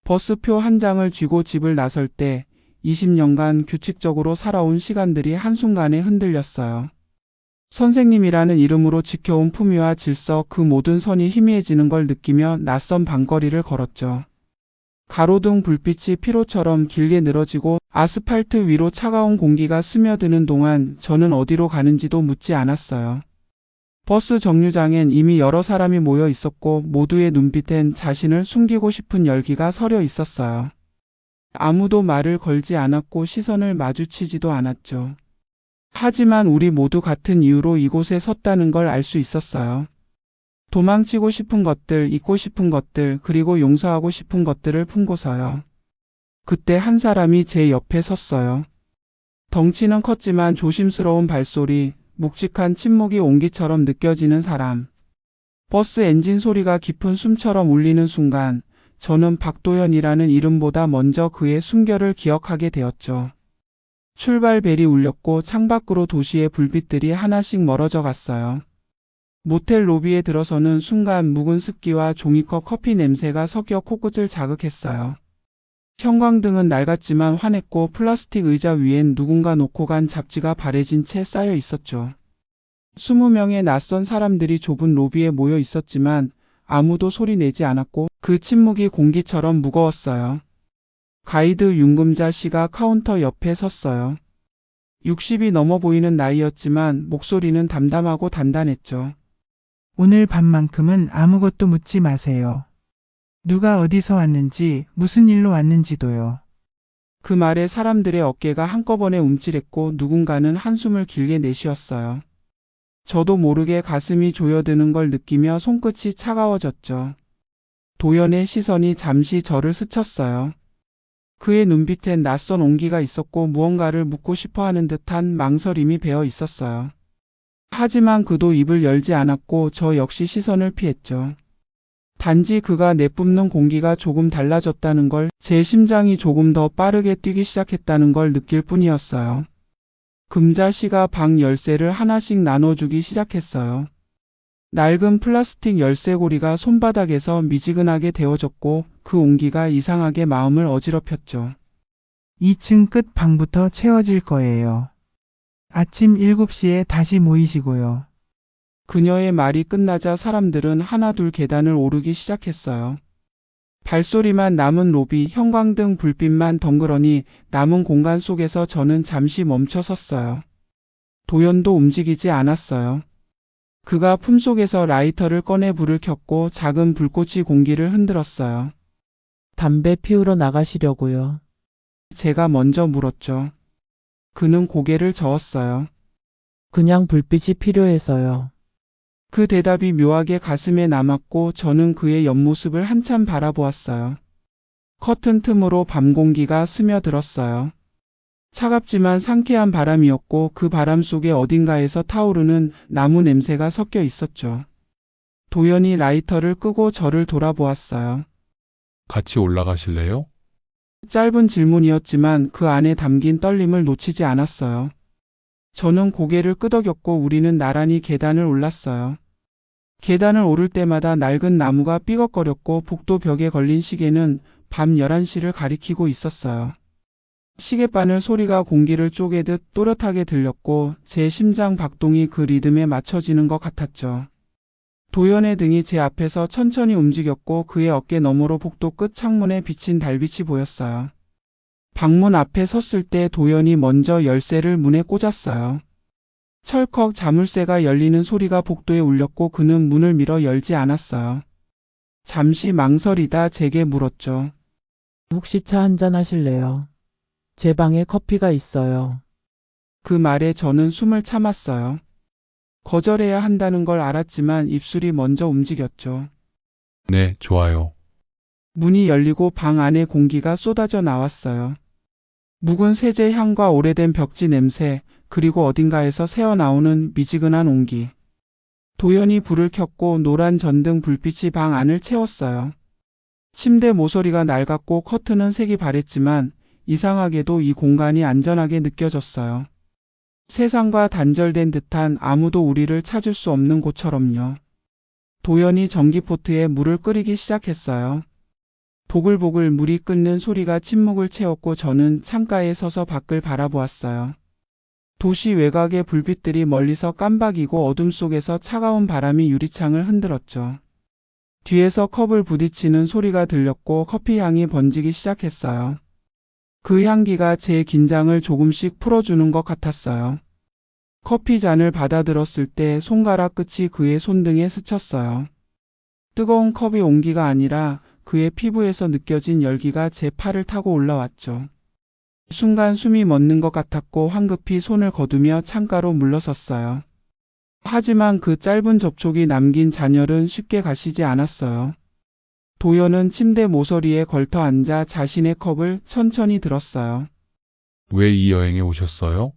버스표 한 장을 쥐고 집을 나설 때 20년간 규칙적으로 살아온 시간들이 한순간에 흔들렸어요. 선생님이라는 이름으로 지켜온 품위와 질서, 그 모든 선이 희미해지는 걸 느끼며 낯선 밤거리를 걸었죠. 가로등 불빛이 피로처럼 길게 늘어지고 아스팔트 위로 차가운 공기가 스며드는 동안 저는 어디로 가는지도 묻지 않았어요. 버스 정류장엔 이미 여러 사람이 모여 있었고 모두의 눈빛엔 자신을 숨기고 싶은 열기가 서려 있었어요. 아무도 말을 걸지 않았고 시선을 마주치지도 않았죠. 하지만 우리 모두 같은 이유로 이곳에 섰다는 걸 알 수 있었어요. 도망치고 싶은 것들, 잊고 싶은 것들, 그리고 용서하고 싶은 것들을 품고서요. 그때 한 사람이 제 옆에 섰어요. 덩치는 컸지만 조심스러운 발소리, 묵직한 침묵이 온기처럼 느껴지는 사람. 버스 엔진 소리가 깊은 숨처럼 울리는 순간 저는 박도현이라는 이름보다 먼저 그의 숨결을 기억하게 되었죠. 출발벨이 울렸고 창밖으로 도시의 불빛들이 하나씩 멀어져 갔어요. 모텔 로비에 들어서는 순간 묵은 습기와 종이컵 커피 냄새가 섞여 코끝을 자극했어요. 형광등은 낡았지만 환했고 플라스틱 의자 위엔 누군가 놓고 간 잡지가 바래진 채 쌓여 있었죠. 20명의 낯선 사람들이 좁은 로비에 모여 있었지만 아무도 소리 내지 않았고 그 침묵이 공기처럼 무거웠어요. 가이드 윤금자 씨가 카운터 옆에 섰어요. 60이 넘어 보이는 나이였지만 목소리는 담담하고 단단했죠. 오늘 밤만큼은 아무것도 묻지 마세요. 누가 어디서 왔는지, 무슨 일로 왔는지도요. 그 말에 사람들의 어깨가 한꺼번에 움찔했고 누군가는 한숨을 길게 내쉬었어요. 저도 모르게 가슴이 조여드는 걸 느끼며 손끝이 차가워졌죠. 도연의 시선이 잠시 저를 스쳤어요. 그의 눈빛엔 낯선 온기가 있었고 무언가를 묻고 싶어하는 듯한 망설임이 배어 있었어요. 하지만 그도 입을 열지 않았고 저 역시 시선을 피했죠. 단지 그가 내뿜는 공기가 조금 달라졌다는 걸, 제 심장이 조금 더 빠르게 뛰기 시작했다는 걸 느낄 뿐이었어요. 금자 씨가 방 열쇠를 하나씩 나눠주기 시작했어요. 낡은 플라스틱 열쇠고리가 손바닥에서 미지근하게 데워졌고 그 온기가 이상하게 마음을 어지럽혔죠. 2층 끝 방부터 채워질 거예요. 아침 7시에 다시 모이시고요. 그녀의 말이 끝나자 사람들은 하나둘 계단을 오르기 시작했어요. 발소리만 남은 로비, 형광등 불빛만 덩그러니 남은 공간 속에서 저는 잠시 멈춰 섰어요. 도연도 움직이지 않았어요. 그가 품속에서 라이터를 꺼내 불을 켰고 작은 불꽃이 공기를 흔들었어요. 담배 피우러 나가시려고요. 제가 먼저 물었죠. 그는 고개를 저었어요. 그냥 불빛이 필요해서요. 그 대답이 묘하게 가슴에 남았고 저는 그의 옆모습을 한참 바라보았어요. 커튼 틈으로 밤 공기가 스며들었어요. 차갑지만 상쾌한 바람이었고 그 바람 속에 어딘가에서 타오르는 나무 냄새가 섞여 있었죠. 도연이 라이터를 끄고 저를 돌아보았어요. 같이 올라가실래요? 짧은 질문이었지만 그 안에 담긴 떨림을 놓치지 않았어요. 저는 고개를 끄덕였고 우리는 나란히 계단을 올랐어요. 계단을 오를 때마다 낡은 나무가 삐걱거렸고 복도 벽에 걸린 시계는 밤 11시를 가리키고 있었어요. 시계바늘 소리가 공기를 쪼개듯 또렷하게 들렸고 제 심장 박동이 그 리듬에 맞춰지는 것 같았죠. 도연의 등이 제 앞에서 천천히 움직였고 그의 어깨 너머로 복도 끝 창문에 비친 달빛이 보였어요. 방문 앞에 섰을 때 도연이 먼저 열쇠를 문에 꽂았어요. 철컥 자물쇠가 열리는 소리가 복도에 울렸고 그는 문을 밀어 열지 않았어요. 잠시 망설이다 제게 물었죠. 혹시 차 한잔 하실래요? 제 방에 커피가 있어요. 그 말에 저는 숨을 참았어요. 거절해야 한다는 걸 알았지만 입술이 먼저 움직였죠. 네, 좋아요. 문이 열리고 방 안에 공기가 쏟아져 나왔어요. 묵은 세제 향과 오래된 벽지 냄새, 그리고 어딘가에서 새어나오는 미지근한 온기. 도연이 불을 켰고 노란 전등 불빛이 방 안을 채웠어요. 침대 모서리가 낡았고 커튼은 색이 바랬지만 이상하게도 이 공간이 안전하게 느껴졌어요. 세상과 단절된 듯한, 아무도 우리를 찾을 수 없는 곳처럼요. 도연이 전기포트에 물을 끓이기 시작했어요. 보글보글 물이 끓는 소리가 침묵을 채웠고 저는 창가에 서서 밖을 바라보았어요. 도시 외곽의 불빛들이 멀리서 깜박이고 어둠 속에서 차가운 바람이 유리창을 흔들었죠. 뒤에서 컵을 부딪히는 소리가 들렸고 커피 향이 번지기 시작했어요. 그 향기가 제 긴장을 조금씩 풀어주는 것 같았어요. 커피 잔을 받아들었을 때 손가락 끝이 그의 손등에 스쳤어요. 뜨거운 컵의 온기가 아니라 그의 피부에서 느껴진 열기가 제 팔을 타고 올라왔죠. 순간 숨이 멎는 것 같았고 황급히 손을 거두며 창가로 물러섰어요. 하지만 그 짧은 접촉이 남긴 잔열은 쉽게 가시지 않았어요. 도연은 침대 모서리에 걸터 앉아 자신의 컵을 천천히 들었어요. 왜 이 여행에 오셨어요?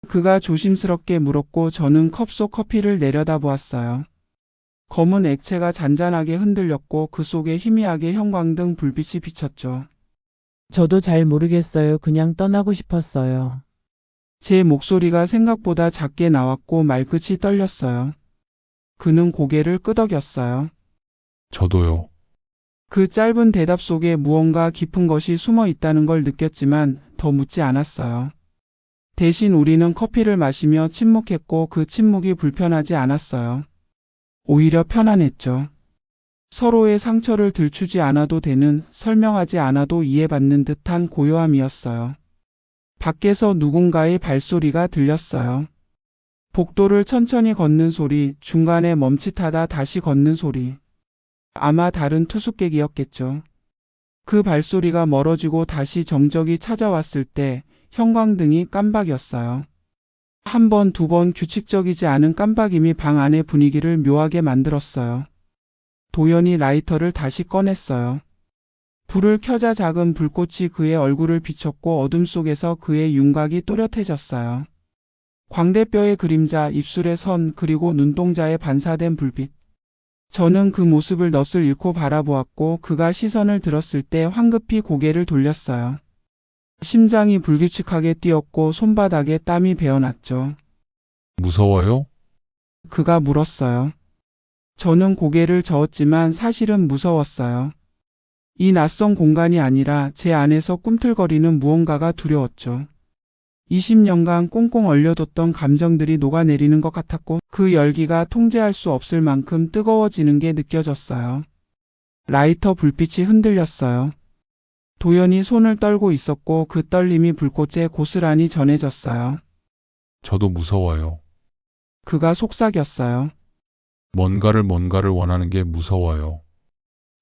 그가 조심스럽게 물었고 저는 컵 속 커피를 내려다보았어요. 검은 액체가 잔잔하게 흔들렸고 그 속에 희미하게 형광등 불빛이 비쳤죠. 저도 잘 모르겠어요. 그냥 떠나고 싶었어요. 제 목소리가 생각보다 작게 나왔고 말끝이 떨렸어요. 그는 고개를 끄덕였어요. 저도요. 그 짧은 대답 속에 무언가 깊은 것이 숨어 있다는 걸 느꼈지만 더 묻지 않았어요. 대신 우리는 커피를 마시며 침묵했고 그 침묵이 불편하지 않았어요. 오히려 편안했죠. 서로의 상처를 들추지 않아도 되는, 설명하지 않아도 이해받는 듯한 고요함이었어요. 밖에서 누군가의 발소리가 들렸어요. 복도를 천천히 걷는 소리, 중간에 멈칫하다 다시 걷는 소리. 아마 다른 투숙객이었겠죠. 그 발소리가 멀어지고 다시 정적이 찾아왔을 때 형광등이 깜박였어요. 한 번, 두 번 규칙적이지 않은 깜박임이 방 안의 분위기를 묘하게 만들었어요. 도연이 라이터를 다시 꺼냈어요. 불을 켜자 작은 불꽃이 그의 얼굴을 비췄고 어둠 속에서 그의 윤곽이 또렷해졌어요. 광대뼈의 그림자, 입술의 선, 그리고 눈동자에 반사된 불빛. 저는 그 모습을 넋을 잃고 바라보았고 그가 시선을 들었을 때 황급히 고개를 돌렸어요. 심장이 불규칙하게 뛰었고 손바닥에 땀이 배어났죠. 무서워요? 그가 물었어요. 저는 고개를 저었지만 사실은 무서웠어요. 이 낯선 공간이 아니라 제 안에서 꿈틀거리는 무언가가 두려웠죠. 20년간 꽁꽁 얼려뒀던 감정들이 녹아내리는 것 같았고 그 열기가 통제할 수 없을 만큼 뜨거워지는 게 느껴졌어요. 라이터 불빛이 흔들렸어요. 도연이 손을 떨고 있었고 그 떨림이 불꽃에 고스란히 전해졌어요. 저도 무서워요. 그가 속삭였어요. 뭔가를 원하는 게 무서워요.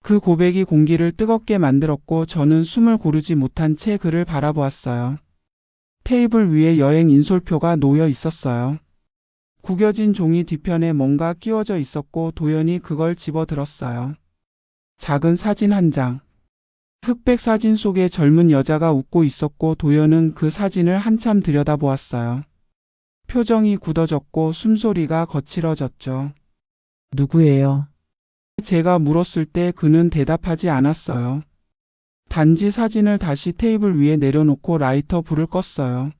그 고백이 공기를 뜨겁게 만들었고 저는 숨을 고르지 못한 채 그를 바라보았어요. 테이블 위에 여행 인솔표가 놓여 있었어요. 구겨진 종이 뒤편에 뭔가 끼워져 있었고 도연이 그걸 집어들었어요. 작은 사진 한 장. 흑백 사진 속에 젊은 여자가 웃고 있었고 도연은 그 사진을 한참 들여다보았어요. 표정이 굳어졌고 숨소리가 거칠어졌죠. 누구예요? 제가 물었을 때 그는 대답하지 않았어요. 단지 사진을 다시 테이블 위에 내려놓고 라이터 불을 껐어요.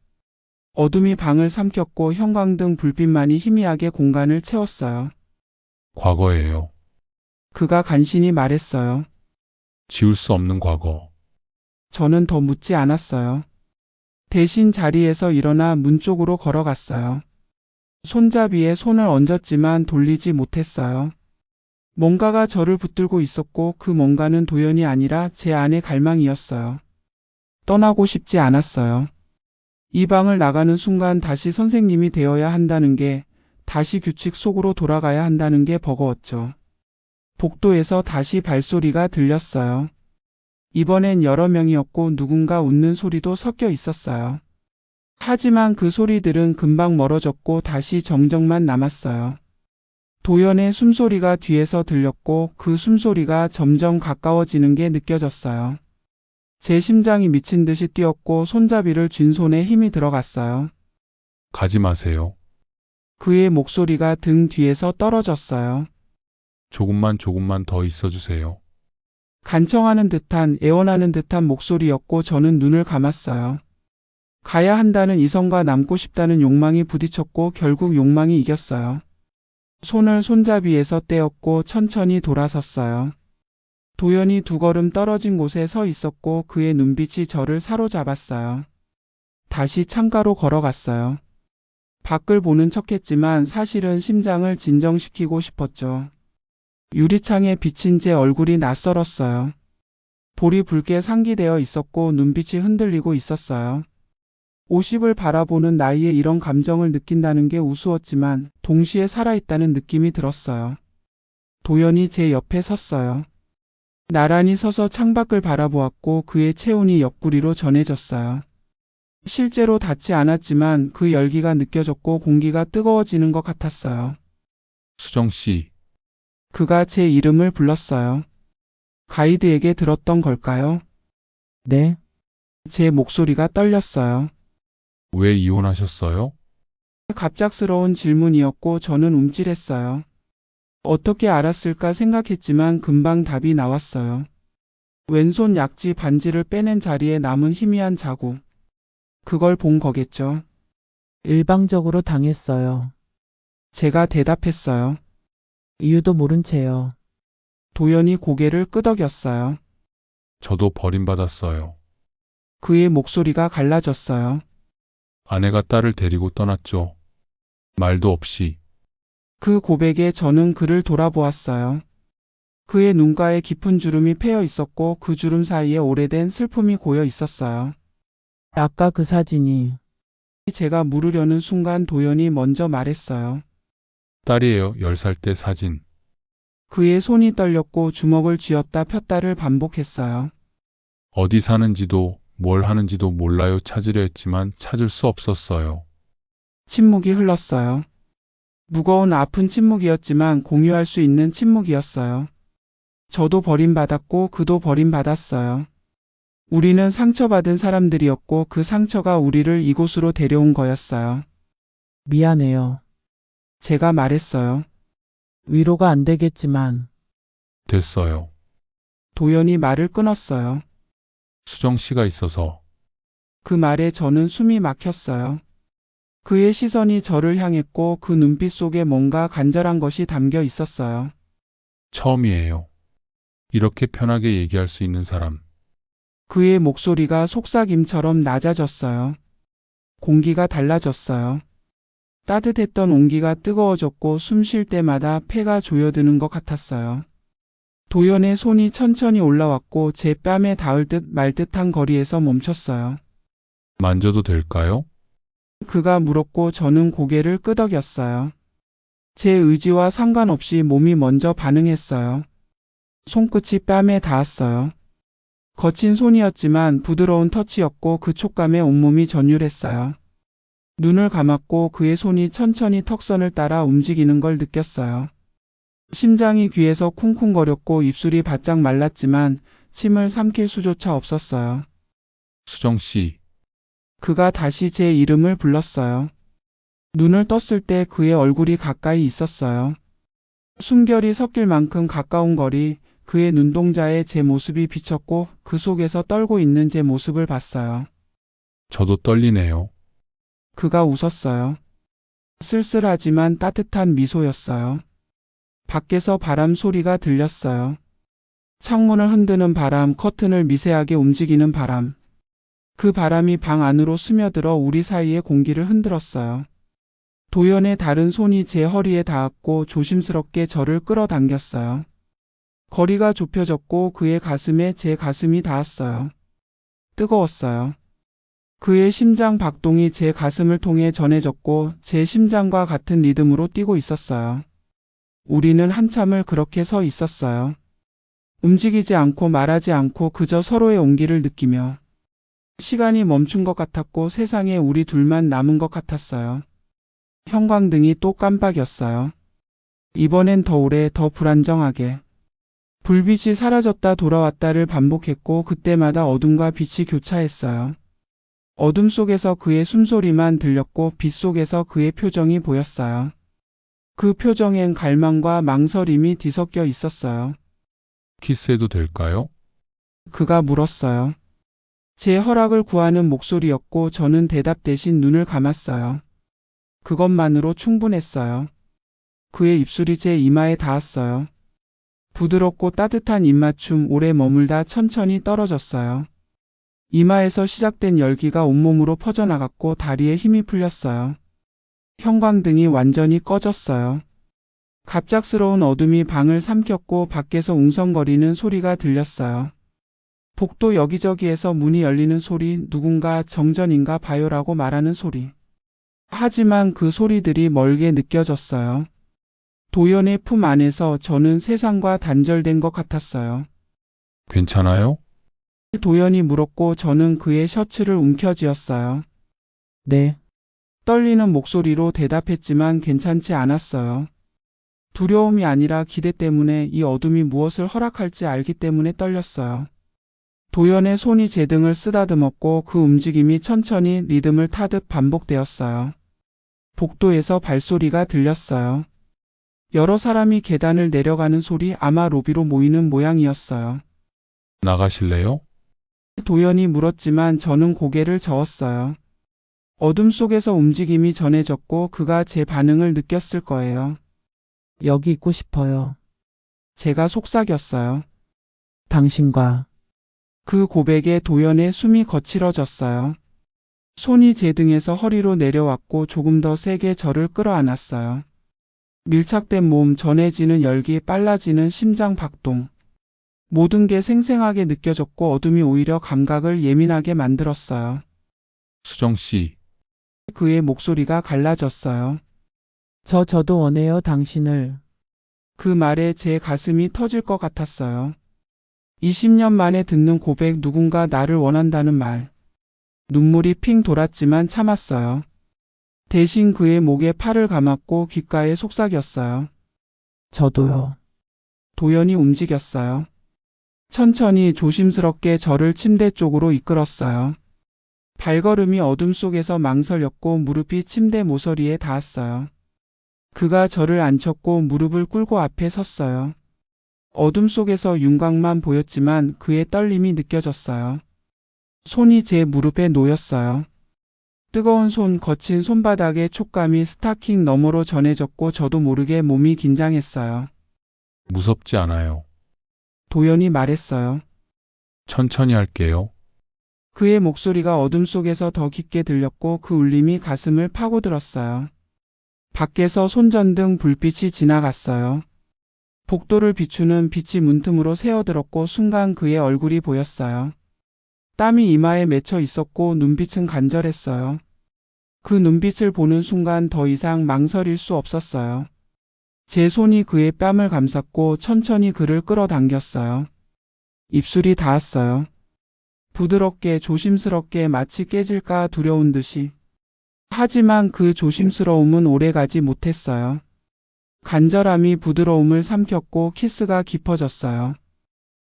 어둠이 방을 삼켰고 형광등 불빛만이 희미하게 공간을 채웠어요. 과거예요. 그가 간신히 말했어요. 지울 수 없는 과거. 저는 더 묻지 않았어요. 대신 자리에서 일어나 문 쪽으로 걸어갔어요. 손잡이에 손을 얹었지만 돌리지 못했어요. 뭔가가 저를 붙들고 있었고 그 뭔가는 도연이 아니라 제 안의 갈망이었어요. 떠나고 싶지 않았어요. 이 방을 나가는 순간 다시 선생님이 되어야 한다는 게, 다시 규칙 속으로 돌아가야 한다는 게 버거웠죠. 복도에서 다시 발소리가 들렸어요. 이번엔 여러 명이었고 누군가 웃는 소리도 섞여 있었어요. 하지만 그 소리들은 금방 멀어졌고 다시 정적만 남았어요. 도연의 숨소리가 뒤에서 들렸고 그 숨소리가 점점 가까워지는 게 느껴졌어요. 제 심장이 미친 듯이 뛰었고 손잡이를 쥔 손에 힘이 들어갔어요. 가지 마세요. 그의 목소리가 등 뒤에서 떨어졌어요. 조금만 더 있어주세요. 간청하는 듯한, 애원하는 듯한 목소리였고 저는 눈을 감았어요. 가야 한다는 이성과 남고 싶다는 욕망이 부딪혔고 결국 욕망이 이겼어요. 손을 손잡이에서 떼었고 천천히 돌아섰어요. 도연이 두 걸음 떨어진 곳에 서 있었고 그의 눈빛이 저를 사로잡았어요. 다시 창가로 걸어갔어요. 밖을 보는 척했지만 사실은 심장을 진정시키고 싶었죠. 유리창에 비친 제 얼굴이 낯설었어요. 볼이 붉게 상기되어 있었고 눈빛이 흔들리고 있었어요. 50을 바라보는 나이에 이런 감정을 느낀다는 게 우스웠지만 동시에 살아있다는 느낌이 들었어요. 도연이 제 옆에 섰어요. 나란히 서서 창밖을 바라보았고 그의 체온이 옆구리로 전해졌어요. 실제로 닿지 않았지만 그 열기가 느껴졌고 공기가 뜨거워지는 것 같았어요. 수정 씨, 그가 제 이름을 불렀어요. 가이드에게 들었던 걸까요? 네, 제 목소리가 떨렸어요. 왜 이혼하셨어요? 갑작스러운 질문이었고 저는 움찔했어요. 어떻게 알았을까 생각했지만 금방 답이 나왔어요. 왼손 약지 반지를 빼낸 자리에 남은 희미한 자국. 그걸 본 거겠죠. 일방적으로 당했어요. 제가 대답했어요. 이유도 모른 채요. 도연이 고개를 끄덕였어요. 저도 버림받았어요. 그의 목소리가 갈라졌어요. 아내가 딸을 데리고 떠났죠. 말도 없이. 그 고백에 저는 그를 돌아보았어요. 그의 눈가에 깊은 주름이 패여 있었고 그 주름 사이에 오래된 슬픔이 고여 있었어요. 아까 그 사진이 제가 물으려는 순간 도연이 먼저 말했어요. 딸이에요. 10살 때 사진. 그의 손이 떨렸고 주먹을 쥐었다 폈다를 반복했어요. 어디 사는지도 뭘 하는지도 몰라요. 찾으려 했지만 찾을 수 없었어요. 침묵이 흘렀어요. 무거운 아픈 침묵이었지만 공유할 수 있는 침묵이었어요. 저도 버림받았고 그도 버림받았어요. 우리는 상처받은 사람들이었고 그 상처가 우리를 이곳으로 데려온 거였어요. 미안해요. 제가 말했어요. 위로가 안 되겠지만 됐어요. 도연이 말을 끊었어요. 수정 씨가 있어서. 그 말에 저는 숨이 막혔어요. 그의 시선이 저를 향했고 그 눈빛 속에 뭔가 간절한 것이 담겨 있었어요. 처음이에요. 이렇게 편하게 얘기할 수 있는 사람. 그의 목소리가 속삭임처럼 낮아졌어요. 공기가 달라졌어요. 따뜻했던 온기가 뜨거워졌고 숨 쉴 때마다 폐가 조여드는 것 같았어요. 도연의 손이 천천히 올라왔고 제 뺨에 닿을 듯 말 듯한 거리에서 멈췄어요. 만져도 될까요? 그가 물었고 저는 고개를 끄덕였어요. 제 의지와 상관없이 몸이 먼저 반응했어요. 손끝이 뺨에 닿았어요. 거친 손이었지만 부드러운 터치였고 그 촉감에 온몸이 전율했어요. 눈을 감았고 그의 손이 천천히 턱선을 따라 움직이는 걸 느꼈어요. 심장이 귀에서 쿵쿵거렸고 입술이 바짝 말랐지만 침을 삼킬 수조차 없었어요. 수정 씨, 그가 다시 제 이름을 불렀어요. 눈을 떴을 때 그의 얼굴이 가까이 있었어요. 숨결이 섞일 만큼 가까운 거리, 그의 눈동자에 제 모습이 비쳤고 그 속에서 떨고 있는 제 모습을 봤어요. 저도 떨리네요. 그가 웃었어요. 쓸쓸하지만 따뜻한 미소였어요. 밖에서 바람 소리가 들렸어요. 창문을 흔드는 바람, 커튼을 미세하게 움직이는 바람. 그 바람이 방 안으로 스며들어 우리 사이의 공기를 흔들었어요. 도연의 다른 손이 제 허리에 닿았고 조심스럽게 저를 끌어당겼어요. 거리가 좁혀졌고 그의 가슴에 제 가슴이 닿았어요. 뜨거웠어요. 그의 심장 박동이 제 가슴을 통해 전해졌고 제 심장과 같은 리듬으로 뛰고 있었어요. 우리는 한참을 그렇게 서 있었어요. 움직이지 않고 말하지 않고 그저 서로의 온기를 느끼며. 시간이 멈춘 것 같았고 세상에 우리 둘만 남은 것 같았어요. 형광등이 또 깜빡였어요. 이번엔 더 오래, 더 불안정하게. 불빛이 사라졌다 돌아왔다를 반복했고 그때마다 어둠과 빛이 교차했어요. 어둠 속에서 그의 숨소리만 들렸고 빛 속에서 그의 표정이 보였어요. 그 표정엔 갈망과 망설임이 뒤섞여 있었어요. 키스해도 될까요? 그가 물었어요. 제 허락을 구하는 목소리였고 저는 대답 대신 눈을 감았어요. 그것만으로 충분했어요. 그의 입술이 제 이마에 닿았어요. 부드럽고 따뜻한 입맞춤 오래 머물다 천천히 떨어졌어요. 이마에서 시작된 열기가 온몸으로 퍼져나갔고 다리에 힘이 풀렸어요. 형광등이 완전히 꺼졌어요. 갑작스러운 어둠이 방을 삼켰고 밖에서 웅성거리는 소리가 들렸어요. 복도 여기저기에서 문이 열리는 소리, 누군가 정전인가 봐요라고 말하는 소리. 하지만 그 소리들이 멀게 느껴졌어요. 도연의 품 안에서 저는 세상과 단절된 것 같았어요. 괜찮아요? 도연이 물었고 저는 그의 셔츠를 움켜쥐었어요. 네, 떨리는 목소리로 대답했지만 괜찮지 않았어요. 두려움이 아니라 기대 때문에 이 어둠이 무엇을 허락할지 알기 때문에 떨렸어요. 도연의 손이 제 등을 쓰다듬었고 그 움직임이 천천히 리듬을 타듯 반복되었어요. 복도에서 발소리가 들렸어요. 여러 사람이 계단을 내려가는 소리, 아마 로비로 모이는 모양이었어요. 나가실래요? 도연이 물었지만 저는 고개를 저었어요. 어둠 속에서 움직임이 전해졌고 그가 제 반응을 느꼈을 거예요. 여기 있고 싶어요. 제가 속삭였어요. 당신과. 그 고백에 도연의 숨이 거칠어졌어요. 손이 제 등에서 허리로 내려왔고 조금 더 세게 저를 끌어안았어요. 밀착된 몸, 전해지는 열기, 빨라지는 심장 박동. 모든 게 생생하게 느껴졌고 어둠이 오히려 감각을 예민하게 만들었어요. 수정 씨, 그의 목소리가 갈라졌어요. 저도 원해요, 당신을. 그 말에 제 가슴이 터질 것 같았어요. 20년 만에 듣는 고백, 누군가 나를 원한다는 말. 눈물이 핑 돌았지만 참았어요. 대신 그의 목에 팔을 감았고 귓가에 속삭였어요. 저도요. 도연이 움직였어요. 천천히 조심스럽게 저를 침대 쪽으로 이끌었어요. 발걸음이 어둠 속에서 망설였고 무릎이 침대 모서리에 닿았어요. 그가 저를 앉혔고 무릎을 꿇고 앞에 섰어요. 어둠 속에서 윤곽만 보였지만 그의 떨림이 느껴졌어요. 손이 제 무릎에 놓였어요. 뜨거운 손, 거친 손바닥의 촉감이 스타킹 너머로 전해졌고 저도 모르게 몸이 긴장했어요. 무섭지 않아요. 도연이 말했어요. 천천히 할게요. 그의 목소리가 어둠 속에서 더 깊게 들렸고 그 울림이 가슴을 파고들었어요. 밖에서 손전등 불빛이 지나갔어요. 복도를 비추는 빛이 문틈으로 새어들었고 순간 그의 얼굴이 보였어요. 땀이 이마에 맺혀 있었고 눈빛은 간절했어요. 그 눈빛을 보는 순간 더 이상 망설일 수 없었어요. 제 손이 그의 뺨을 감쌌고 천천히 그를 끌어당겼어요. 입술이 닿았어요. 부드럽게 조심스럽게 마치 깨질까 두려운 듯이. 하지만 그 조심스러움은 오래가지 못했어요. 간절함이 부드러움을 삼켰고 키스가 깊어졌어요.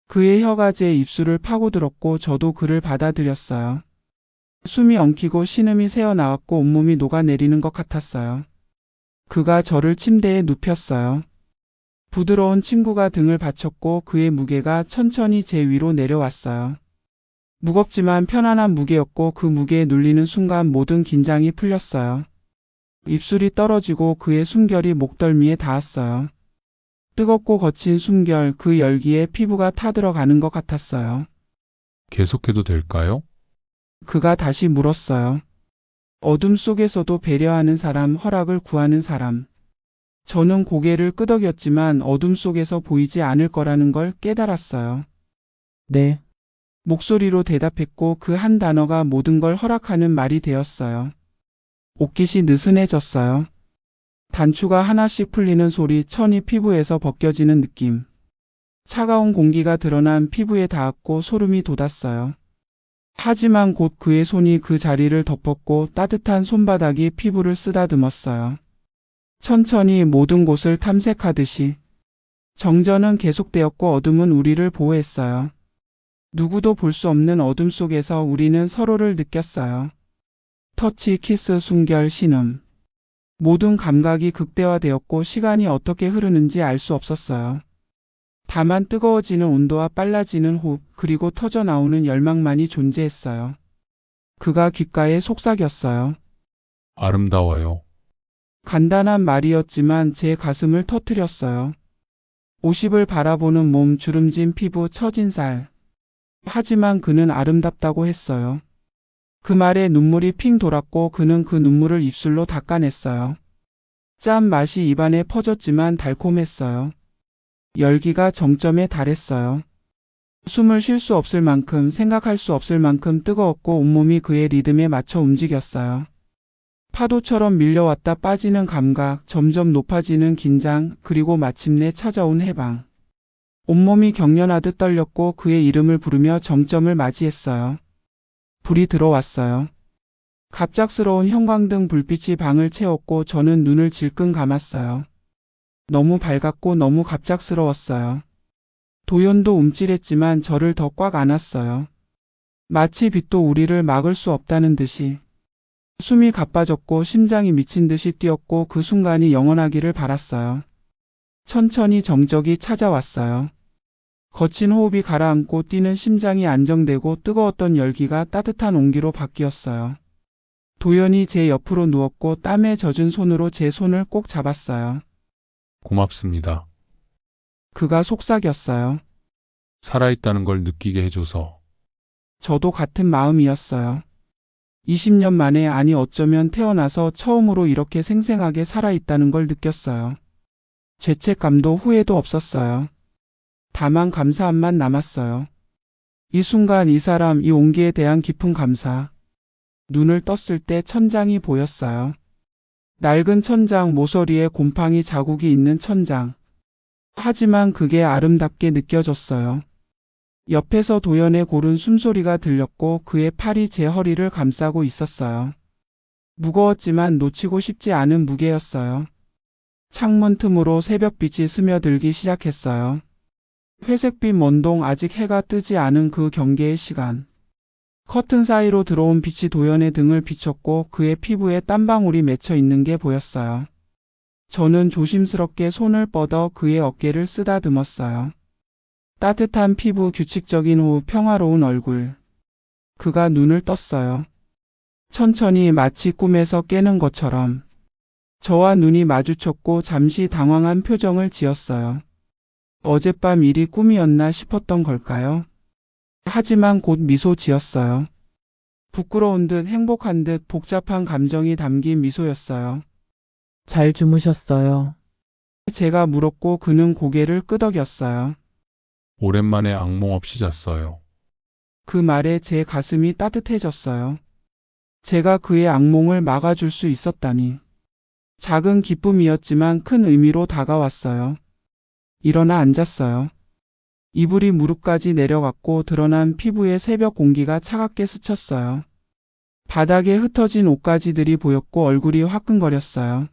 그의 혀가 제 입술을 파고들었고 저도 그를 받아들였어요. 숨이 엉키고 신음이 새어나왔고 온몸이 녹아내리는 것 같았어요. 그가 저를 침대에 눕혔어요. 부드러운 침구가 등을 받쳤고 그의 무게가 천천히 제 위로 내려왔어요. 무겁지만 편안한 무게였고 그 무게에 눌리는 순간 모든 긴장이 풀렸어요. 입술이 떨어지고 그의 숨결이 목덜미에 닿았어요. 뜨겁고 거친 숨결, 그 열기에 피부가 타들어가는 것 같았어요. 계속해도 될까요? 그가 다시 물었어요. 어둠 속에서도 배려하는 사람, 허락을 구하는 사람. 저는 고개를 끄덕였지만 어둠 속에서 보이지 않을 거라는 걸 깨달았어요. 네, 목소리로 대답했고 그 한 단어가 모든 걸 허락하는 말이 되었어요. 옷깃이 느슨해졌어요. 단추가 하나씩 풀리는 소리, 천이 피부에서 벗겨지는 느낌. 차가운 공기가 드러난 피부에 닿았고 소름이 돋았어요. 하지만 곧 그의 손이 그 자리를 덮었고 따뜻한 손바닥이 피부를 쓰다듬었어요. 천천히 모든 곳을 탐색하듯이. 정전은 계속되었고 어둠은 우리를 보호했어요. 누구도 볼 수 없는 어둠 속에서 우리는 서로를 느꼈어요. 터치, 키스, 숨결, 신음. 모든 감각이 극대화되었고 시간이 어떻게 흐르는지 알 수 없었어요. 다만 뜨거워지는 온도와 빨라지는 호흡, 그리고 터져나오는 열망만이 존재했어요. 그가 귓가에 속삭였어요. 아름다워요. 간단한 말이었지만 제 가슴을 터뜨렸어요. 50을 바라보는 몸, 주름진 피부, 처진 살. 하지만 그는 아름답다고 했어요. 그 말에 눈물이 핑 돌았고 그는 그 눈물을 입술로 닦아냈어요. 짠 맛이 입안에 퍼졌지만 달콤했어요. 열기가 정점에 달했어요. 숨을 쉴 수 없을 만큼, 생각할 수 없을 만큼 뜨거웠고 온몸이 그의 리듬에 맞춰 움직였어요. 파도처럼 밀려왔다 빠지는 감각, 점점 높아지는 긴장, 그리고 마침내 찾아온 해방. 온몸이 경련하듯 떨렸고 그의 이름을 부르며 정점을 맞이했어요. 불이 들어왔어요. 갑작스러운 형광등 불빛이 방을 채웠고 저는 눈을 질끈 감았어요. 너무 밝았고 너무 갑작스러웠어요. 도연도 움찔했지만 저를 더 꽉 안았어요. 마치 빛도 우리를 막을 수 없다는 듯이. 숨이 가빠졌고 심장이 미친 듯이 뛰었고 그 순간이 영원하기를 바랐어요. 천천히 정적이 찾아왔어요. 거친 호흡이 가라앉고 뛰는 심장이 안정되고 뜨거웠던 열기가 따뜻한 온기로 바뀌었어요. 도연이 제 옆으로 누웠고 땀에 젖은 손으로 제 손을 꼭 잡았어요. 고맙습니다. 그가 속삭였어요. 살아있다는 걸 느끼게 해줘서. 저도 같은 마음이었어요. 20년 만에, 아니 어쩌면 태어나서 처음으로 이렇게 생생하게 살아있다는 걸 느꼈어요. 죄책감도 후회도 없었어요. 다만 감사함만 남았어요. 이 순간, 이 사람, 이 온기에 대한 깊은 감사. 눈을 떴을 때 천장이 보였어요. 낡은 천장, 모서리에 곰팡이 자국이 있는 천장. 하지만 그게 아름답게 느껴졌어요. 옆에서 도연의 고른 숨소리가 들렸고 그의 팔이 제 허리를 감싸고 있었어요. 무거웠지만 놓치고 싶지 않은 무게였어요. 창문 틈으로 새벽빛이 스며들기 시작했어요. 회색빛 먼동, 아직 해가 뜨지 않은 그 경계의 시간. 커튼 사이로 들어온 빛이 도연의 등을 비췄고 그의 피부에 땀방울이 맺혀 있는 게 보였어요. 저는 조심스럽게 손을 뻗어 그의 어깨를 쓰다듬었어요. 따뜻한 피부, 규칙적인 호흡, 평화로운 얼굴. 그가 눈을 떴어요. 천천히, 마치 꿈에서 깨는 것처럼. 저와 눈이 마주쳤고 잠시 당황한 표정을 지었어요. 어젯밤 일이 꿈이었나 싶었던 걸까요? 하지만 곧 미소 지었어요. 부끄러운 듯 행복한 듯 복잡한 감정이 담긴 미소였어요. 잘 주무셨어요? 제가 물었고 그는 고개를 끄덕였어요. 오랜만에 악몽 없이 잤어요. 그 말에 제 가슴이 따뜻해졌어요. 제가 그의 악몽을 막아줄 수 있었다니. 작은 기쁨이었지만 큰 의미로 다가왔어요. 일어나 앉았어요. 이불이 무릎까지 내려갔고 드러난 피부에 새벽 공기가 차갑게 스쳤어요. 바닥에 흩어진 옷가지들이 보였고 얼굴이 화끈거렸어요.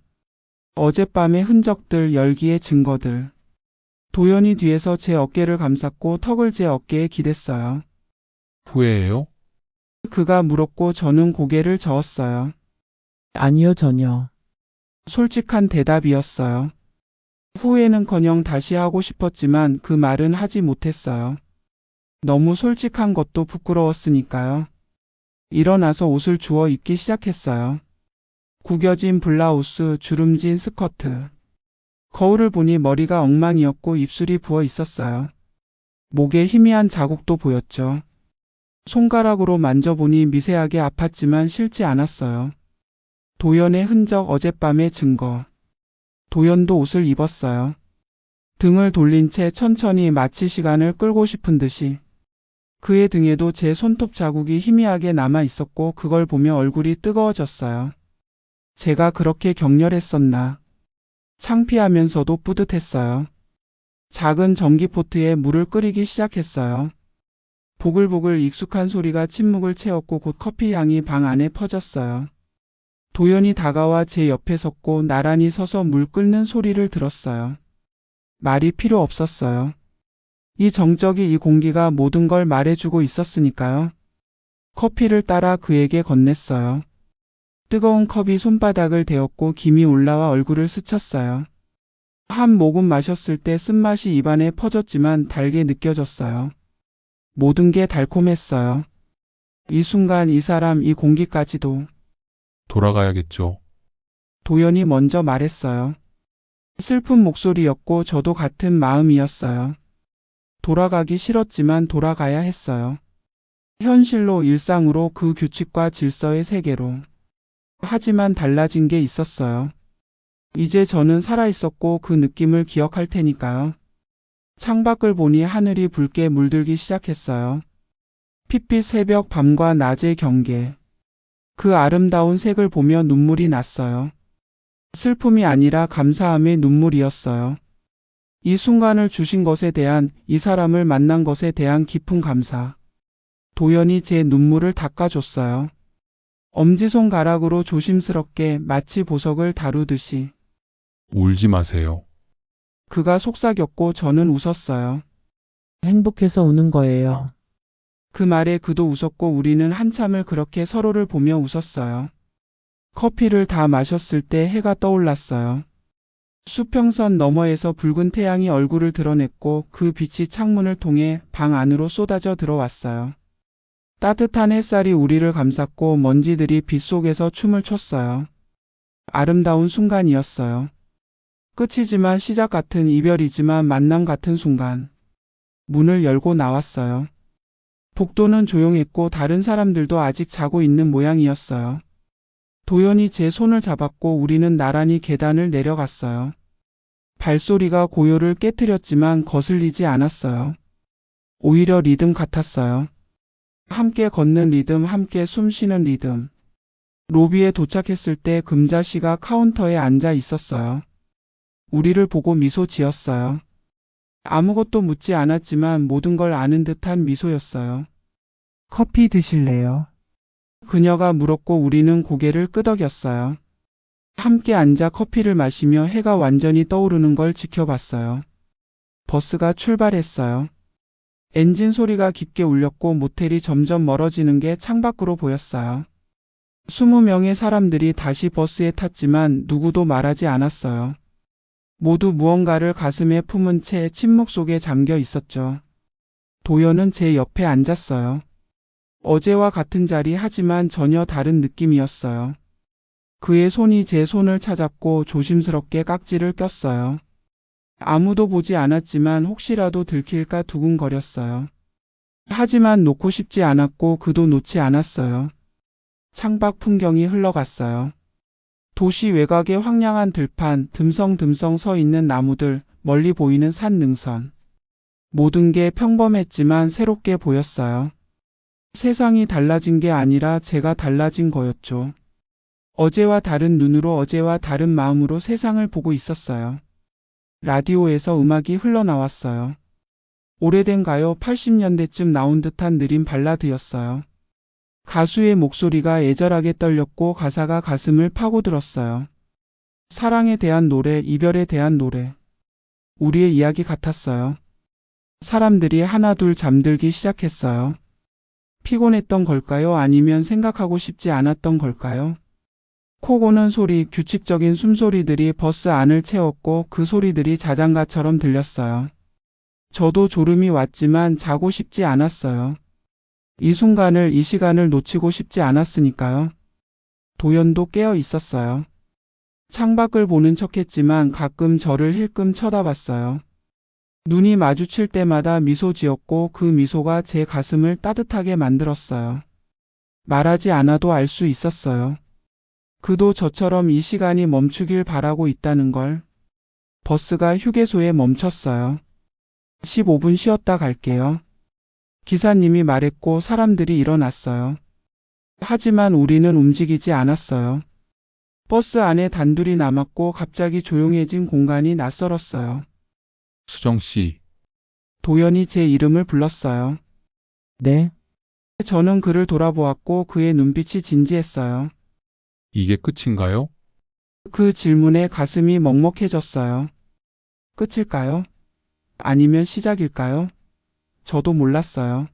어젯밤의 흔적들, 열기의 증거들. 도연이 뒤에서 제 어깨를 감쌌고 턱을 제 어깨에 기댔어요. 후회해요? 그가 물었고 저는 고개를 저었어요. 아니요, 전혀. 솔직한 대답이었어요. 후회는커녕 다시 하고 싶었지만 그 말은 하지 못했어요. 너무 솔직한 것도 부끄러웠으니까요. 일어나서 옷을 주워 입기 시작했어요. 구겨진 블라우스, 주름진 스커트. 거울을 보니 머리가 엉망이었고 입술이 부어 있었어요. 목에 희미한 자국도 보였죠. 손가락으로 만져보니 미세하게 아팠지만 싫지 않았어요. 도연의 흔적, 어젯밤의 증거. 도연도 옷을 입었어요. 등을 돌린 채 천천히, 마치 시간을 끌고 싶은 듯이. 그의 등에도 제 손톱 자국이 희미하게 남아 있었고 그걸 보며 얼굴이 뜨거워졌어요. 제가 그렇게 격렬했었나. 창피하면서도 뿌듯했어요. 작은 전기포트에 물을 끓이기 시작했어요. 보글보글 익숙한 소리가 침묵을 채웠고 곧 커피 향이 방 안에 퍼졌어요. 도연이 다가와 제 옆에 섰고 나란히 서서 물 끓는 소리를 들었어요. 말이 필요 없었어요. 이 정적이, 이 공기가 모든 걸 말해주고 있었으니까요. 커피를 따라 그에게 건넸어요. 뜨거운 컵이 손바닥을 데웠고 김이 올라와 얼굴을 스쳤어요. 한 모금 마셨을 때 쓴맛이 입안에 퍼졌지만 달게 느껴졌어요. 모든 게 달콤했어요. 이 순간, 이 사람, 이 공기까지도. 돌아가야겠죠. 도연이 먼저 말했어요. 슬픈 목소리였고 저도 같은 마음이었어요. 돌아가기 싫었지만 돌아가야 했어요. 현실로, 일상으로, 그 규칙과 질서의 세계로. 하지만 달라진 게 있었어요. 이제 저는 살아있었고 그 느낌을 기억할 테니까요. 창밖을 보니 하늘이 붉게 물들기 시작했어요. 핏빛 새벽 밤과 낮의 경계. 그 아름다운 색을 보며 눈물이 났어요. 슬픔이 아니라 감사함의 눈물이었어요. 이 순간을 주신 것에 대한, 이 사람을 만난 것에 대한 깊은 감사. 도연이 제 눈물을 닦아줬어요. 엄지손가락으로 조심스럽게 마치 보석을 다루듯이. 울지 마세요. 그가 속삭였고 저는 웃었어요. 행복해서 우는 거예요. 그 말에 그도 웃었고 우리는 한참을 그렇게 서로를 보며 웃었어요. 커피를 다 마셨을 때 해가 떠올랐어요. 수평선 너머에서 붉은 태양이 얼굴을 드러냈고 그 빛이 창문을 통해 방 안으로 쏟아져 들어왔어요. 따뜻한 햇살이 우리를 감쌌고 먼지들이 빛 속에서 춤을 췄어요. 아름다운 순간이었어요. 끝이지만 시작 같은, 이별이지만 만남 같은 순간. 문을 열고 나왔어요. 복도는 조용했고 다른 사람들도 아직 자고 있는 모양이었어요. 도연이 제 손을 잡았고 우리는 나란히 계단을 내려갔어요. 발소리가 고요를 깨트렸지만 거슬리지 않았어요. 오히려 리듬 같았어요. 함께 걷는 리듬, 함께 숨 쉬는 리듬. 로비에 도착했을 때 금자씨가 카운터에 앉아 있었어요. 우리를 보고 미소 지었어요. 아무것도 묻지 않았지만 모든 걸 아는 듯한 미소였어요. 커피 드실래요? 그녀가 물었고 우리는 고개를 끄덕였어요. 함께 앉아 커피를 마시며 해가 완전히 떠오르는 걸 지켜봤어요. 버스가 출발했어요. 엔진 소리가 깊게 울렸고 모텔이 점점 멀어지는 게 창밖으로 보였어요. 20명의 사람들이 다시 버스에 탔지만 누구도 말하지 않았어요. 모두 무언가를 가슴에 품은 채 침묵 속에 잠겨 있었죠. 도연은 제 옆에 앉았어요. 어제와 같은 자리 하지만 전혀 다른 느낌이었어요. 그의 손이 제 손을 찾았고 조심스럽게 깍지를 꼈어요. 아무도 보지 않았지만 혹시라도 들킬까 두근거렸어요. 하지만 놓고 싶지 않았고 그도 놓지 않았어요. 창밖 풍경이 흘러갔어요. 도시 외곽의 황량한 들판, 듬성듬성 서 있는 나무들, 멀리 보이는 산 능선. 모든 게 평범했지만 새롭게 보였어요. 세상이 달라진 게 아니라 제가 달라진 거였죠. 어제와 다른 눈으로, 어제와 다른 마음으로 세상을 보고 있었어요. 라디오에서 음악이 흘러나왔어요. 오래된 가요, 80년대쯤 나온 듯한 느린 발라드였어요. 가수의 목소리가 애절하게 떨렸고 가사가 가슴을 파고들었어요. 사랑에 대한 노래, 이별에 대한 노래. 우리의 이야기 같았어요. 사람들이 하나둘 잠들기 시작했어요. 피곤했던 걸까요? 아니면 생각하고 싶지 않았던 걸까요? 코 고는 소리, 규칙적인 숨소리들이 버스 안을 채웠고 그 소리들이 자장가처럼 들렸어요. 저도 졸음이 왔지만 자고 싶지 않았어요. 이 순간을, 이 시간을 놓치고 싶지 않았으니까요. 도연도 깨어 있었어요. 창밖을 보는 척했지만 가끔 저를 힐끔 쳐다봤어요. 눈이 마주칠 때마다 미소 지었고 그 미소가 제 가슴을 따뜻하게 만들었어요. 말하지 않아도 알 수 있었어요. 그도 저처럼 이 시간이 멈추길 바라고 있다는 걸. 버스가 휴게소에 멈췄어요. 15분 쉬었다 갈게요. 기사님이 말했고 사람들이 일어났어요. 하지만 우리는 움직이지 않았어요. 버스 안에 단둘이 남았고 갑자기 조용해진 공간이 낯설었어요. 수정 씨, 도연이 제 이름을 불렀어요. 네, 저는 그를 돌아보았고 그의 눈빛이 진지했어요. 이게 끝인가요? 그 질문에 가슴이 먹먹해졌어요. 끝일까요? 아니면 시작일까요? 저도 몰랐어요.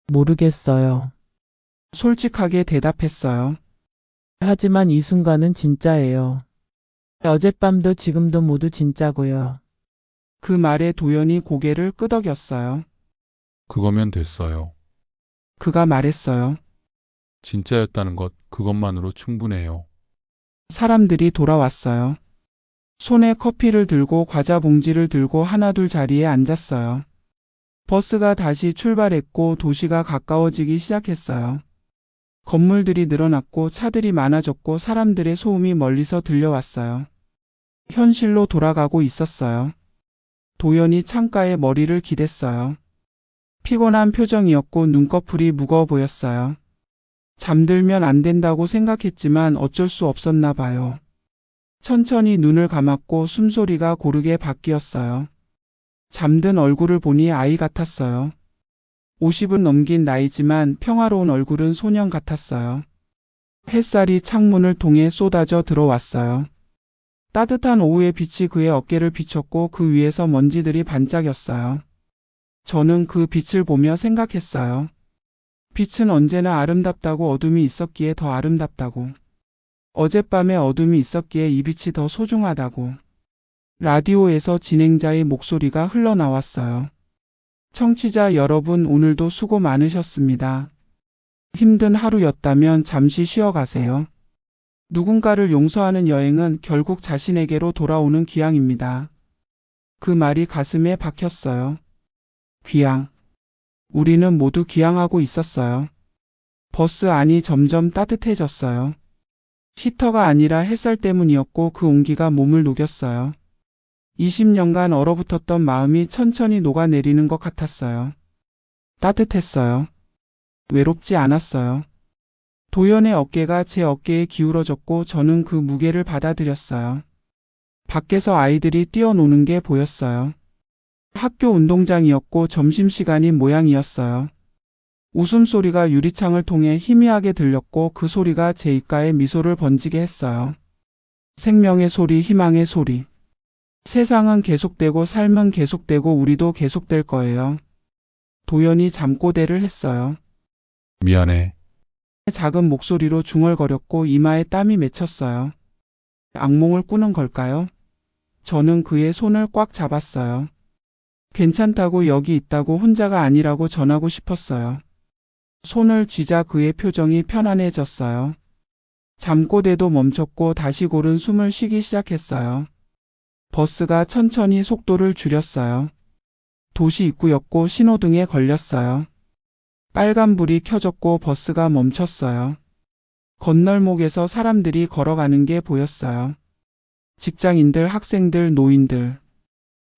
모르겠어요. 솔직하게 대답했어요. 하지만 이 순간은 진짜예요. 어젯밤도 지금도 모두 진짜고요. 그 말에 도연이 고개를 끄덕였어요. 그거면 됐어요. 그가 말했어요. 진짜였다는 것, 그것만으로 충분해요. 사람들이 돌아왔어요. 손에 커피를 들고 과자 봉지를 들고 하나둘 자리에 앉았어요. 버스가 다시 출발했고 도시가 가까워지기 시작했어요. 건물들이 늘어났고 차들이 많아졌고 사람들의 소음이 멀리서 들려왔어요. 현실로 돌아가고 있었어요. 도연이 창가에 머리를 기댔어요. 피곤한 표정이었고 눈꺼풀이 무거워 보였어요. 잠들면 안 된다고 생각했지만 어쩔 수 없었나 봐요. 천천히 눈을 감았고 숨소리가 고르게 바뀌었어요. 잠든 얼굴을 보니 아이 같았어요. 50은 넘긴 나이지만 평화로운 얼굴은 소년 같았어요. 햇살이 창문을 통해 쏟아져 들어왔어요. 따뜻한 오후의 빛이 그의 어깨를 비췄고 그 위에서 먼지들이 반짝였어요. 저는 그 빛을 보며 생각했어요. 빛은 언제나 아름답다고 어둠이 있었기에 더 아름답다고. 어젯밤에 어둠이 있었기에 이 빛이 더 소중하다고. 라디오에서 진행자의 목소리가 흘러나왔어요. 청취자 여러분, 오늘도 수고 많으셨습니다. 힘든 하루였다면 잠시 쉬어가세요. 누군가를 용서하는 여행은 결국 자신에게로 돌아오는 귀향입니다. 그 말이 가슴에 박혔어요. 귀향. 우리는 모두 귀향하고 있었어요. 버스 안이 점점 따뜻해졌어요. 히터가 아니라 햇살 때문이었고 그 온기가 몸을 녹였어요. 20년간 얼어붙었던 마음이 천천히 녹아내리는 것 같았어요. 따뜻했어요. 외롭지 않았어요. 도연의 어깨가 제 어깨에 기울어졌고 저는 그 무게를 받아들였어요. 밖에서 아이들이 뛰어노는 게 보였어요. 학교 운동장이었고 점심시간인 모양이었어요. 웃음소리가 유리창을 통해 희미하게 들렸고 그 소리가 제 입가에 미소를 번지게 했어요. 생명의 소리, 희망의 소리. 세상은 계속되고 삶은 계속되고 우리도 계속될 거예요. 도연이 잠꼬대를 했어요. 미안해. 작은 목소리로 중얼거렸고 이마에 땀이 맺혔어요. 악몽을 꾸는 걸까요? 저는 그의 손을 꽉 잡았어요. 괜찮다고, 여기 있다고, 혼자가 아니라고 전하고 싶었어요. 손을 쥐자 그의 표정이 편안해졌어요. 잠꼬대도 멈췄고 다시 고른 숨을 쉬기 시작했어요. 버스가 천천히 속도를 줄였어요. 도시 입구였고 신호등에 걸렸어요. 빨간불이 켜졌고 버스가 멈췄어요. 건널목에서 사람들이 걸어가는 게 보였어요. 직장인들, 학생들, 노인들.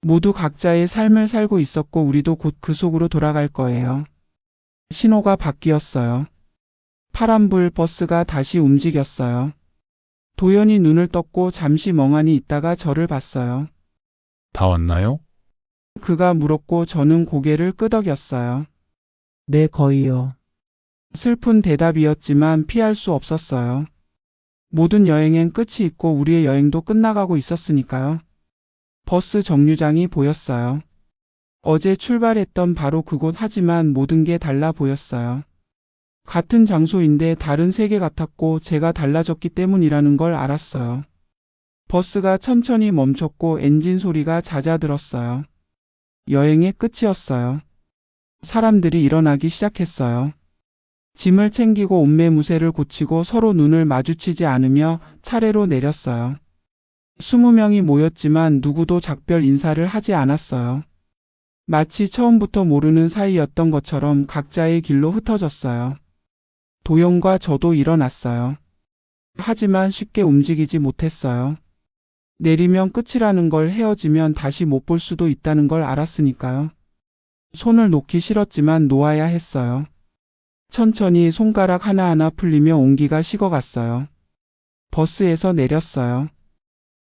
모두 각자의 삶을 살고 있었고 우리도 곧 그 속으로 돌아갈 거예요. 신호가 바뀌었어요. 파란불, 버스가 다시 움직였어요. 도연이 눈을 떴고 잠시 멍하니 있다가 저를 봤어요. 다 왔나요? 그가 물었고 저는 고개를 끄덕였어요. 네, 거의요. 슬픈 대답이었지만 피할 수 없었어요. 모든 여행엔 끝이 있고 우리의 여행도 끝나가고 있었으니까요. 버스 정류장이 보였어요. 어제 출발했던 바로 그곳, 하지만 모든 게 달라 보였어요. 같은 장소인데 다른 세계 같았고 제가 달라졌기 때문이라는 걸 알았어요. 버스가 천천히 멈췄고 엔진 소리가 잦아들었어요. 여행의 끝이었어요. 사람들이 일어나기 시작했어요. 짐을 챙기고 옷매무새를 고치고 서로 눈을 마주치지 않으며 차례로 내렸어요. 20명이 모였지만 누구도 작별 인사를 하지 않았어요. 마치 처음부터 모르는 사이였던 것처럼 각자의 길로 흩어졌어요. 도연과 저도 일어났어요. 하지만 쉽게 움직이지 못했어요. 내리면 끝이라는 걸, 헤어지면 다시 못 볼 수도 있다는 걸 알았으니까요. 손을 놓기 싫었지만 놓아야 했어요. 천천히 손가락 하나하나 풀리며 온기가 식어갔어요. 버스에서 내렸어요.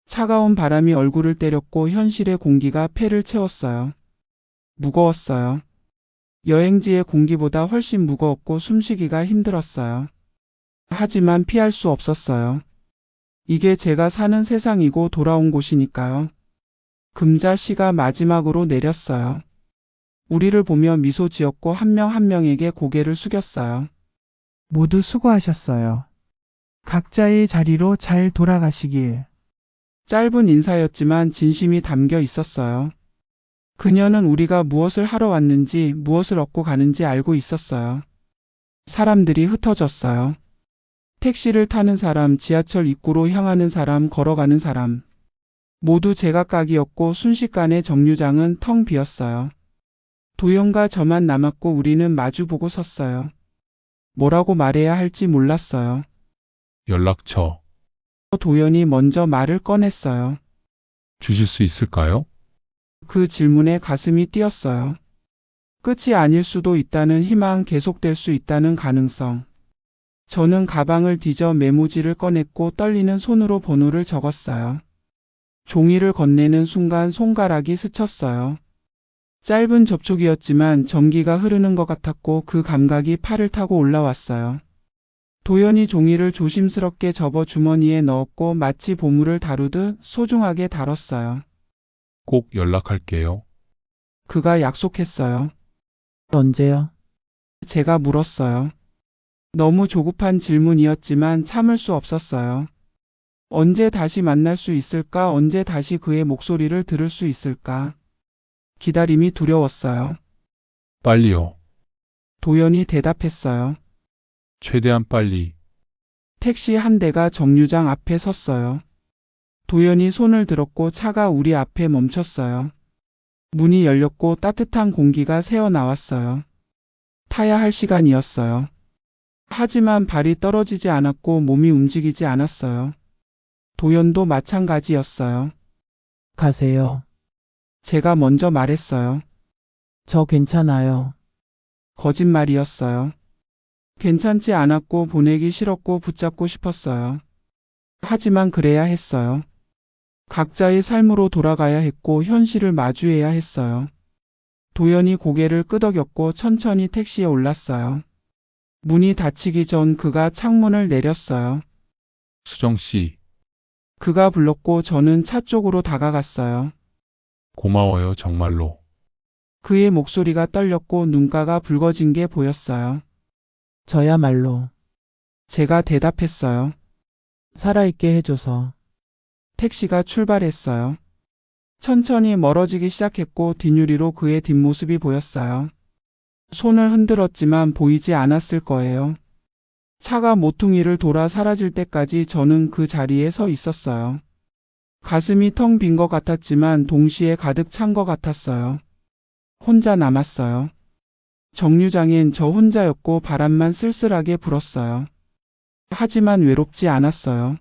차가운 바람이 얼굴을 때렸고 현실의 공기가 폐를 채웠어요. 무거웠어요. 여행지의 공기보다 훨씬 무거웠고 숨쉬기가 힘들었어요. 하지만 피할 수 없었어요. 이게 제가 사는 세상이고 돌아온 곳이니까요. 금자 씨가 마지막으로 내렸어요. 우리를 보며 미소 지었고 한 명 한 명에게 고개를 숙였어요. 모두 수고하셨어요. 각자의 자리로 잘 돌아가시길. 짧은 인사였지만 진심이 담겨 있었어요. 그녀는 우리가 무엇을 하러 왔는지, 무엇을 얻고 가는지 알고 있었어요. 사람들이 흩어졌어요. 택시를 타는 사람, 지하철 입구로 향하는 사람, 걸어가는 사람. 모두 제각각이었고 순식간에 정류장은 텅 비었어요. 도연과 저만 남았고 우리는 마주보고 섰어요. 뭐라고 말해야 할지 몰랐어요. 연락처 도연이 먼저 말을 꺼냈어요. 주실 수 있을까요? 그 질문에 가슴이 뛰었어요. 끝이 아닐 수도 있다는 희망, 계속될 수 있다는 가능성. 저는 가방을 뒤져 메모지를 꺼냈고 떨리는 손으로 번호를 적었어요. 종이를 건네는 순간 손가락이 스쳤어요. 짧은 접촉이었지만 전기가 흐르는 것 같았고 그 감각이 팔을 타고 올라왔어요. 도연이 종이를 조심스럽게 접어 주머니에 넣었고 마치 보물을 다루듯 소중하게 다뤘어요. 꼭 연락할게요. 그가 약속했어요. 언제요? 제가 물었어요. 너무 조급한 질문이었지만 참을 수 없었어요. 언제 다시 만날 수 있을까? 언제 다시 그의 목소리를 들을 수 있을까? 기다림이 두려웠어요. 빨리요. 도연이 대답했어요. 최대한 빨리. 택시 한 대가 정류장 앞에 섰어요. 도연이 손을 들었고 차가 우리 앞에 멈췄어요. 문이 열렸고 따뜻한 공기가 새어나왔어요. 타야 할 시간이었어요. 하지만 발이 떨어지지 않았고 몸이 움직이지 않았어요. 도연도 마찬가지였어요. 가세요. 제가 먼저 말했어요. 저 괜찮아요. 거짓말이었어요. 괜찮지 않았고 보내기 싫었고 붙잡고 싶었어요. 하지만 그래야 했어요. 각자의 삶으로 돌아가야 했고 현실을 마주해야 했어요. 도연이 고개를 끄덕였고 천천히 택시에 올랐어요. 문이 닫히기 전 그가 창문을 내렸어요. 수정 씨, 그가 불렀고 저는 차 쪽으로 다가갔어요. 고마워요, 정말로. 그의 목소리가 떨렸고 눈가가 붉어진 게 보였어요. 저야말로 제가 대답했어요. 살아있게 해줘서. 택시가 출발했어요. 천천히 멀어지기 시작했고 뒷유리로 그의 뒷모습이 보였어요. 손을 흔들었지만 보이지 않았을 거예요. 차가 모퉁이를 돌아 사라질 때까지 저는 그 자리에 서 있었어요. 가슴이 텅 빈 것 같았지만 동시에 가득 찬 것 같았어요. 혼자 남았어요. 정류장엔 저 혼자였고 바람만 쓸쓸하게 불었어요. 하지만 외롭지 않았어요.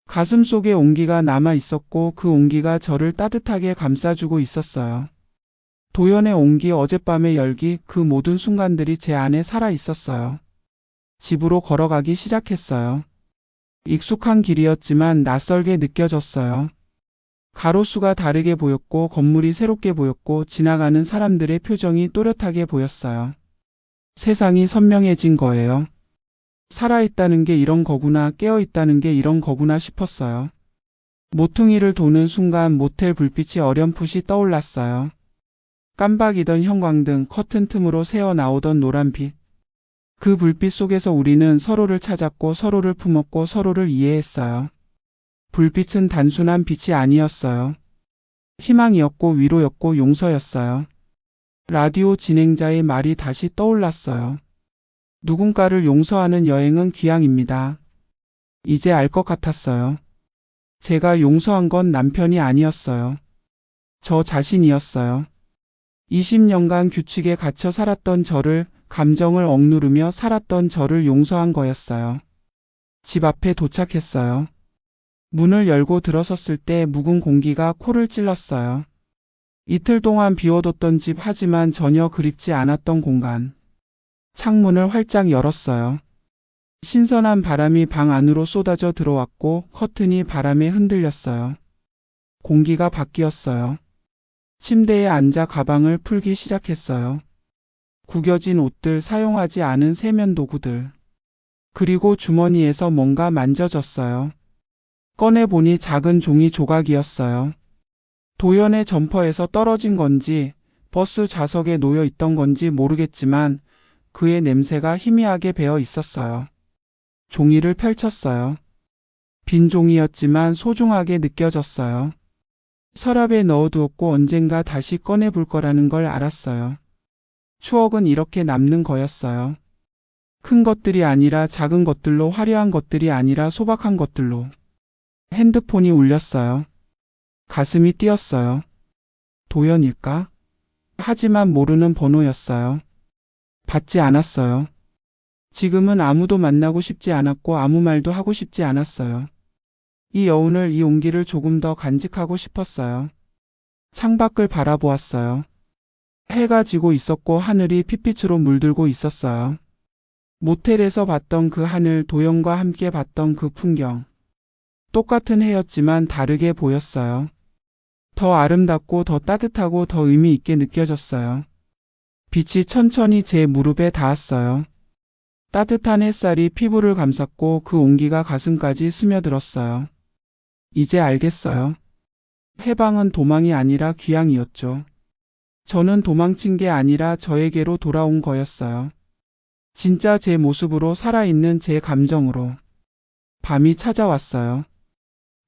가슴 속에 온기가 남아 있었고 그 온기가 저를 따뜻하게 감싸주고 있었어요. 도연의 온기, 어젯밤의 열기, 그 모든 순간들이 제 안에 살아 있었어요. 집으로 걸어가기 시작했어요. 익숙한 길이었지만 낯설게 느껴졌어요. 가로수가 다르게 보였고 건물이 새롭게 보였고 지나가는 사람들의 표정이 또렷하게 보였어요. 세상이 선명해진 거예요. 살아있다는 게 이런 거구나, 깨어있다는 게 이런 거구나 싶었어요. 모퉁이를 도는 순간 모텔 불빛이 어렴풋이 떠올랐어요. 깜박이던 형광등, 커튼 틈으로 새어나오던 노란빛. 그 불빛 속에서 우리는 서로를 찾았고 서로를 품었고 서로를 이해했어요. 불빛은 단순한 빛이 아니었어요. 희망이었고 위로였고 용서였어요. 라디오 진행자의 말이 다시 떠올랐어요. 누군가를 용서하는 여행은 기항입니다. 이제 알 것 같았어요. 제가 용서한 건 남편이 아니었어요. 저 자신이었어요. 20년간 규칙에 갇혀 살았던 저를, 감정을 억누르며 살았던 저를 용서한 거였어요. 집 앞에 도착했어요. 문을 열고 들어섰을 때 묵은 공기가 코를 찔렀어요. 이틀 동안 비워뒀던 집, 하지만 전혀 그립지 않았던 공간. 창문을 활짝 열었어요. 신선한 바람이 방 안으로 쏟아져 들어왔고 커튼이 바람에 흔들렸어요. 공기가 바뀌었어요. 침대에 앉아 가방을 풀기 시작했어요. 구겨진 옷들, 사용하지 않은 세면 도구들. 그리고 주머니에서 뭔가 만져졌어요. 꺼내보니 작은 종이 조각이었어요. 도연의 점퍼에서 떨어진 건지 버스 좌석에 놓여 있던 건지 모르겠지만 그의 냄새가 희미하게 배어 있었어요. 종이를 펼쳤어요. 빈 종이였지만 소중하게 느껴졌어요. 서랍에 넣어두었고 언젠가 다시 꺼내볼 거라는 걸 알았어요. 추억은 이렇게 남는 거였어요. 큰 것들이 아니라 작은 것들로, 화려한 것들이 아니라 소박한 것들로. 핸드폰이 울렸어요. 가슴이 뛰었어요. 도연일까? 하지만 모르는 번호였어요. 받지 않았어요. 지금은 아무도 만나고 싶지 않았고 아무 말도 하고 싶지 않았어요. 이 여운을, 이 온기를 조금 더 간직하고 싶었어요. 창밖을 바라보았어요. 해가 지고 있었고 하늘이 핏빛으로 물들고 있었어요. 모텔에서 봤던 그 하늘, 도연과 함께 봤던 그 풍경. 똑같은 해였지만 다르게 보였어요. 더 아름답고 더 따뜻하고 더 의미 있게 느껴졌어요. 빛이 천천히 제 무릎에 닿았어요. 따뜻한 햇살이 피부를 감쌌고 그 온기가 가슴까지 스며들었어요. 이제 알겠어요. 해방은 도망이 아니라 귀향이었죠. 저는 도망친 게 아니라 저에게로 돌아온 거였어요. 진짜 제 모습으로, 살아있는 제 감정으로. 밤이 찾아왔어요.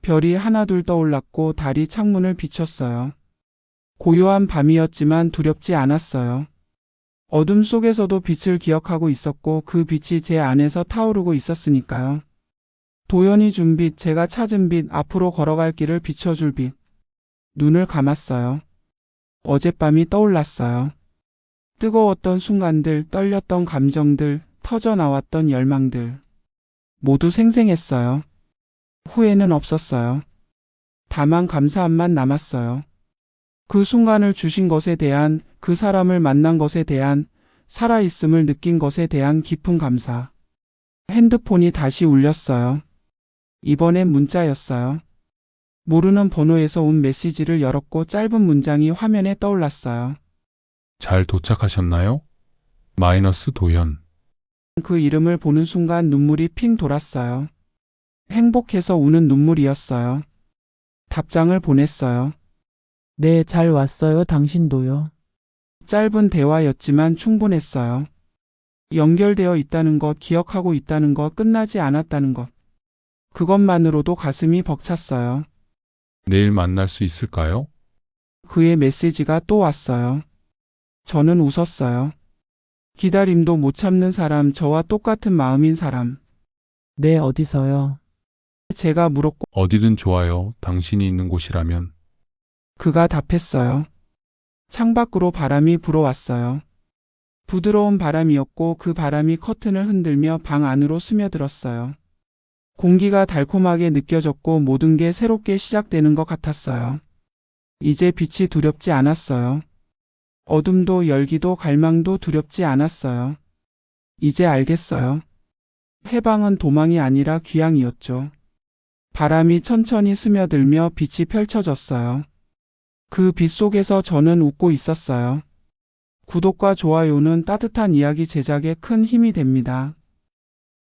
별이 하나둘 떠올랐고 달이 창문을 비췄어요. 고요한 밤이었지만 두렵지 않았어요. 어둠 속에서도 빛을 기억하고 있었고 그 빛이 제 안에서 타오르고 있었으니까요. 도연이 준 빛, 제가 찾은 빛, 앞으로 걸어갈 길을 비춰줄 빛. 눈을 감았어요. 어젯밤이 떠올랐어요. 뜨거웠던 순간들, 떨렸던 감정들, 터져나왔던 열망들. 모두 생생했어요. 후회는 없었어요. 다만 감사함만 남았어요. 그 순간을 주신 것에 대한, 그 사람을 만난 것에 대한, 살아있음을 느낀 것에 대한 깊은 감사. 핸드폰이 다시 울렸어요. 이번엔 문자였어요. 모르는 번호에서 온 메시지를 열었고 짧은 문장이 화면에 떠올랐어요. 잘 도착하셨나요? 마이너스 도연. 그 이름을 보는 순간 눈물이 핑 돌았어요. 행복해서 우는 눈물이었어요. 답장을 보냈어요. 네, 잘 왔어요. 당신도요. 짧은 대화였지만 충분했어요. 연결되어 있다는 것, 기억하고 있다는 것, 끝나지 않았다는 것. 그것만으로도 가슴이 벅찼어요. 내일 만날 수 있을까요? 그의 메시지가 또 왔어요. 저는 웃었어요. 기다림도 못 참는 사람, 저와 똑같은 마음인 사람. 네, 어디서요? 제가 물었고 어디든 좋아요. 당신이 있는 곳이라면. 그가 답했어요. 창밖으로 바람이 불어왔어요. 부드러운 바람이었고 그 바람이 커튼을 흔들며 방 안으로 스며들었어요. 공기가 달콤하게 느껴졌고 모든 게 새롭게 시작되는 것 같았어요. 이제 빛이 두렵지 않았어요. 어둠도 열기도 갈망도 두렵지 않았어요. 이제 알겠어요. 해방은 도망이 아니라 귀향이었죠. 바람이 천천히 스며들며 빛이 펼쳐졌어요. 그 빛 속에서 저는 웃고 있었어요. 구독과 좋아요는 따뜻한 이야기 제작에 큰 힘이 됩니다.